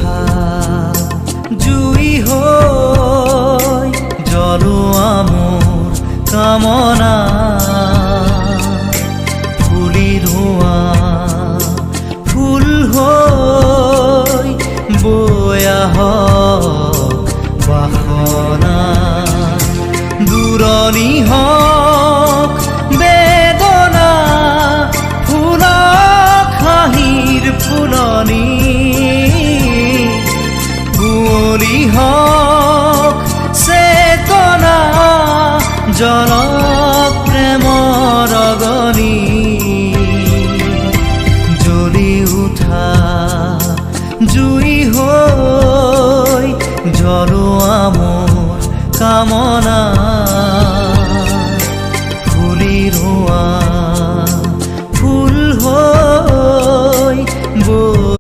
উঠা জুই হৈ জ্বলোৱা মোৰ কামনা ফুলি ধোৱা ফুল হৈ বৈ আহক বাসনা দূৰণি হওক বেদনা ফুলক হাঁহিৰ ফুলনি কুঁৱলী হওক চেতনা জলক প্ৰেমৰ অগনি জ্বলি উঠা জুই হৈ জ্বলোৱা মোৰ কামনা